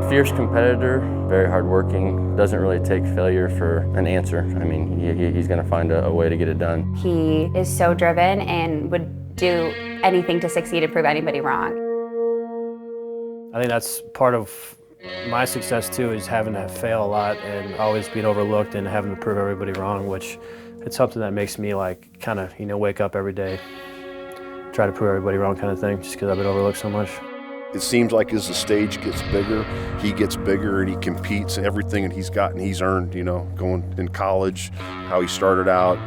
Fierce competitor, very hardworking, doesn't really take failure for an answer. I mean, he's going to find a way to get it done. He is so driven and would do anything to succeed and prove anybody wrong. I think that's part of my success too, is having to fail a lot and always being overlooked and having to prove everybody wrong, which it's something that makes me like kind of, wake up every day, try to prove everybody wrong kind of thing, just because I've been overlooked so much. It seems like as the stage gets bigger, he gets bigger and he competes, and everything that he's gotten, he's earned, going in college, how he started out,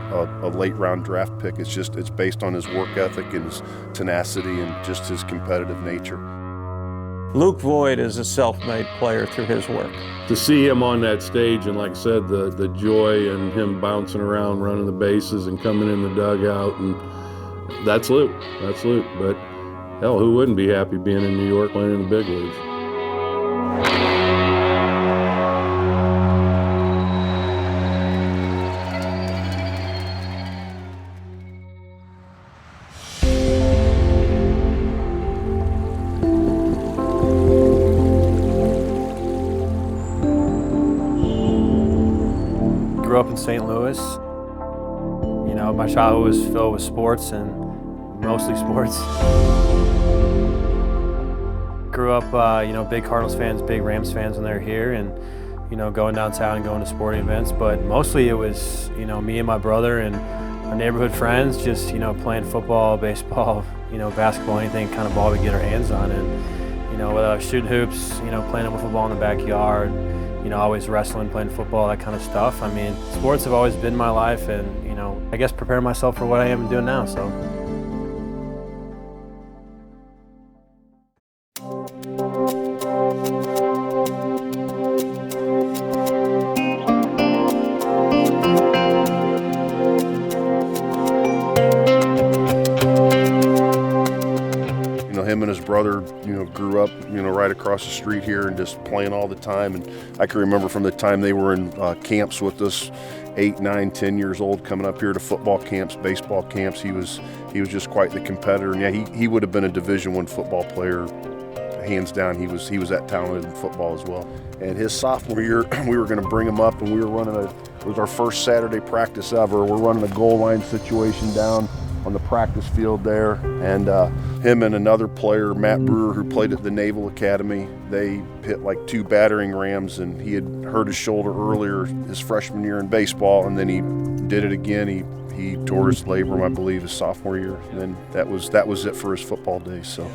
a late round draft pick. It's based on his work ethic and his tenacity and just his competitive nature. Luke Voit is a self-made player through his work. To see him on that stage and, like I said, the joy and him bouncing around, running the bases and coming in the dugout, and that's Luke. But hell, who wouldn't be happy being in New York playing in the big leagues? Grew up in St. Louis. My childhood was filled with sports and mostly sports. Grew up, big Cardinals fans, big Rams fans when they were here, and going downtown and going to sporting events. But mostly it was, me and my brother and our neighborhood friends, just playing football, baseball, basketball, anything kind of ball we get our hands on, and whether I was shooting hoops, playing with football in the backyard, always wrestling, playing football, that kind of stuff. I mean, sports have always been my life, and I guess preparing myself for what I am doing now. So. Him and his brother, grew up, right across the street here and just playing all the time. And I can remember from the time they were in camps with us, 8, 9, 10 years old, coming up here to football camps, baseball camps. He was just quite the competitor. And yeah, he would have been a Division I football player, hands down. He was that talented in football as well. And his sophomore year, we were going to bring him up, and we were running it was our first Saturday practice ever. We're running a goal line situation down on the practice field there, and him and another player, Matt Brewer, who played at the Naval Academy, they hit like 2 battering rams, and he had hurt his shoulder earlier his freshman year in baseball, and then he did it again. He tore his labrum, I believe, his sophomore year, and then that was it for his football days. So.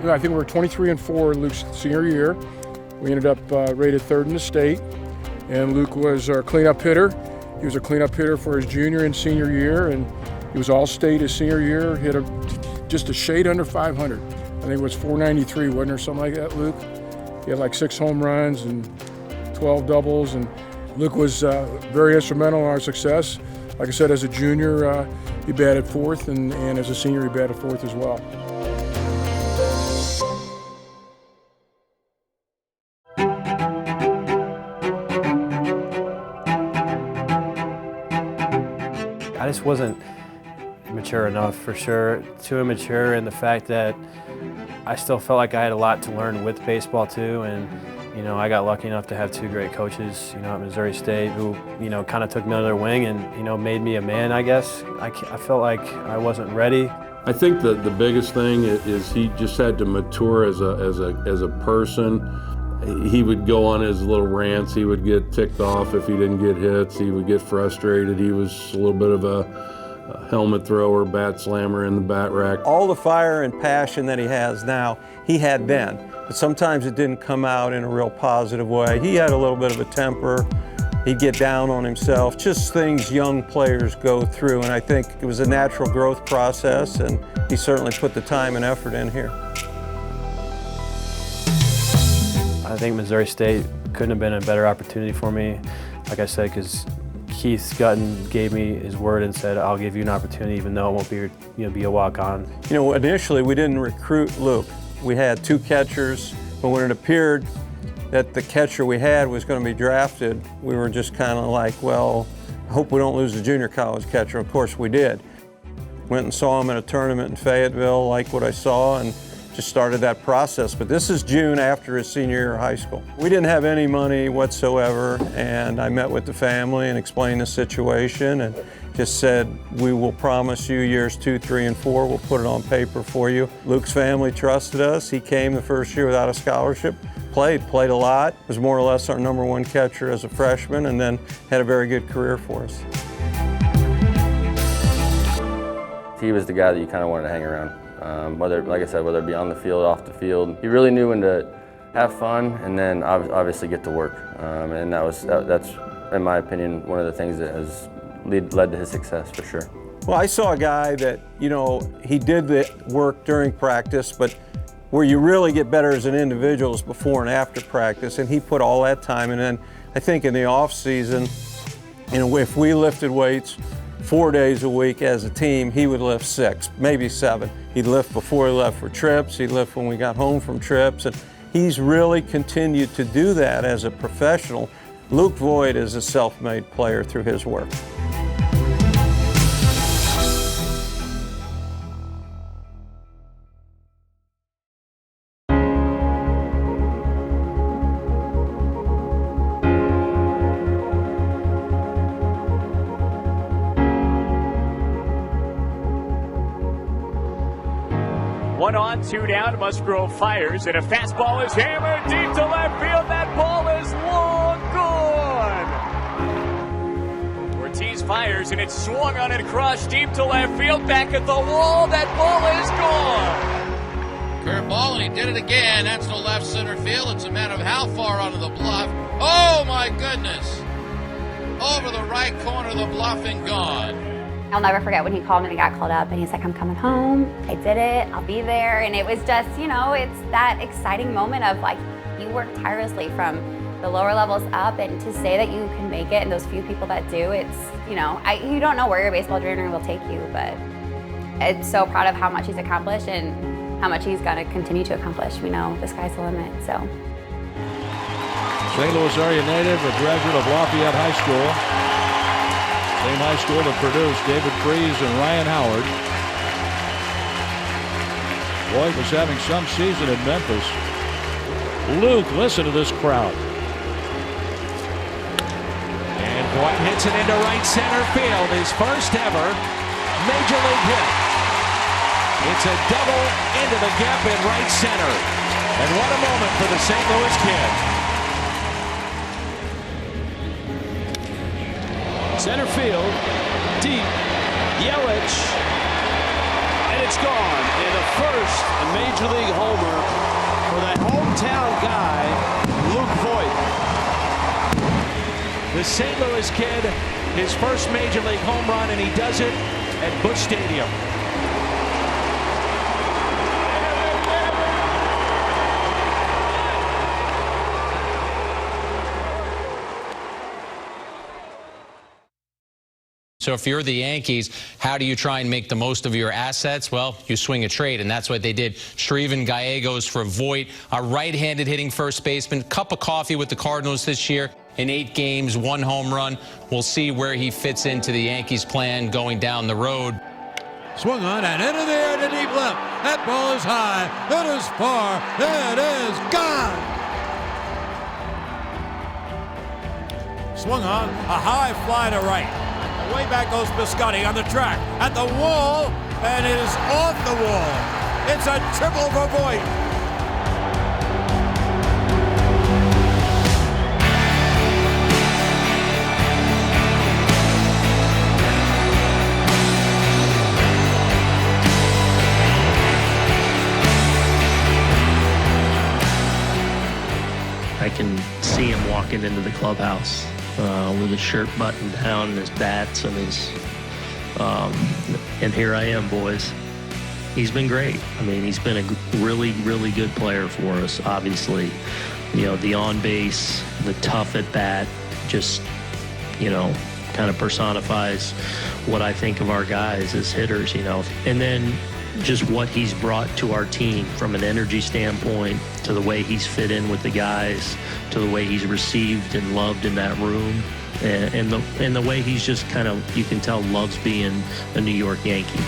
I think we were 23-4 in Luke's senior year. We ended up rated 3rd in the state, and Luke was our cleanup hitter. He was a cleanup hitter for his junior and senior year, and he was all-state his senior year, hit just a shade under 500. I think it was 493, wasn't there, something like that, Luke? He had like 6 home runs and 12 doubles, and Luke was very instrumental in our success. Like I said, as a junior, he batted 4th, and as a senior, he batted 4th as well. I just wasn't mature enough, for sure. Too immature in the fact that I still felt like I had a lot to learn with baseball too, and I got lucky enough to have 2 great coaches, at Missouri State, who kind of took me under their wing and made me a man, I guess. I felt like I wasn't ready. I think the biggest thing is he just had to mature as a person. He would go on his little rants. He would get ticked off if he didn't get hits. He would get frustrated. He was a little bit of a helmet thrower, bat slammer in the bat rack. All the fire and passion that he has now, he had then. But sometimes it didn't come out in a real positive way. He had a little bit of a temper. He'd get down on himself, just things young players go through. And I think it was a natural growth process, and he certainly put the time and effort in here. I think Missouri State couldn't have been a better opportunity for me, like I said, because Keith Scutton gave me his word and said, I'll give you an opportunity even though it won't be a walk-on. Initially we didn't recruit Luke. We had 2 catchers, but when it appeared that the catcher we had was going to be drafted, we were just kind of like, well, I hope we don't lose the junior college catcher. Of course we did. Went and saw him at a tournament in Fayetteville, liked what I saw, and just started that process. But this is June after his senior year of high school. We didn't have any money whatsoever, and I met with the family and explained the situation and just said, we will promise you years 2, 3, and 4, we'll put it on paper for you. Luke's family trusted us. He came the first year without a scholarship, played a lot, was more or less our #1 catcher as a freshman, and then had a very good career for us. He was the guy that you kind of wanted to hang around. Whether, like I said, whether it be on the field, off the field. He really knew when to have fun and then obviously get to work. And that's, in my opinion, one of the things that has led to his success for sure. Well, I saw a guy that, he did the work during practice, but where you really get better as an individual is before and after practice, and he put all that time. And then I think in the off season, if we lifted weights 4 days a week as a team, he would lift 6, maybe 7. He'd lift before he left for trips, he'd lift when we got home from trips, and he's really continued to do that as a professional. Luke Voit is a self-made player through his work. One on, 2 down, Musgrove fires, and a fastball is hammered deep to left field. That ball is long gone. Ortiz fires, and it's swung on and crushed deep to left field. Back at the wall, that ball is gone. Curveball, and he did it again. That's to left center field. It's a matter of how far onto the bluff. Oh, my goodness. Over the right corner of the bluff and gone. I'll never forget when he called me and he got called up and he's like, I'm coming home, I did it, I'll be there. And it was just, it's that exciting moment of like, you work tirelessly from the lower levels up, and to say that you can make it and those few people that do, it's, you don't know where your baseball journey will take you, but it's so proud of how much he's accomplished and how much he's going to continue to accomplish. We know the sky's the limit, so. St. Louis area native, a graduate of Lafayette High School. Same high school that produced David Freese and Ryan Howard. Voit was having some season in Memphis. Luke, listen to this crowd. And Voit hits it into right center field, his first ever major league hit. It's a double into the gap in right center. And what a moment for the St. Louis Kid. Center field, deep, Yelich, and it's gone. And the first major league homer for that hometown guy, Luke Voit. The St. Louis kid, his first major league home run, and he does it at Busch Stadium. So if you're the Yankees, how do you try and make the most of your assets? Well, you swing a trade, and that's what they did. Shrieven Gallegos for Voit, a right-handed hitting first baseman, cup of coffee with the Cardinals this year. In 8 games, 1 home run. We'll see where he fits into the Yankees' plan going down the road. Swung on and into the air to deep left. That ball is high. It is far. It is gone. Swung on, a high fly to right. Way back goes Biscotti on the track, at the wall, and it is off the wall. It's a triple for Voit. I can see him walking into the clubhouse with his shirt buttoned down and his bats and his, and here I am, boys. He's been great. I mean, he's been a really, really good player for us, obviously. The on base, the tough at bat, just, kind of personifies what I think of our guys as hitters, And then just what he's brought to our team from an energy standpoint, to the way he's fit in with the guys, to the way he's received and loved in that room, and the way he's just kind of, you can tell, loves being a New York Yankee.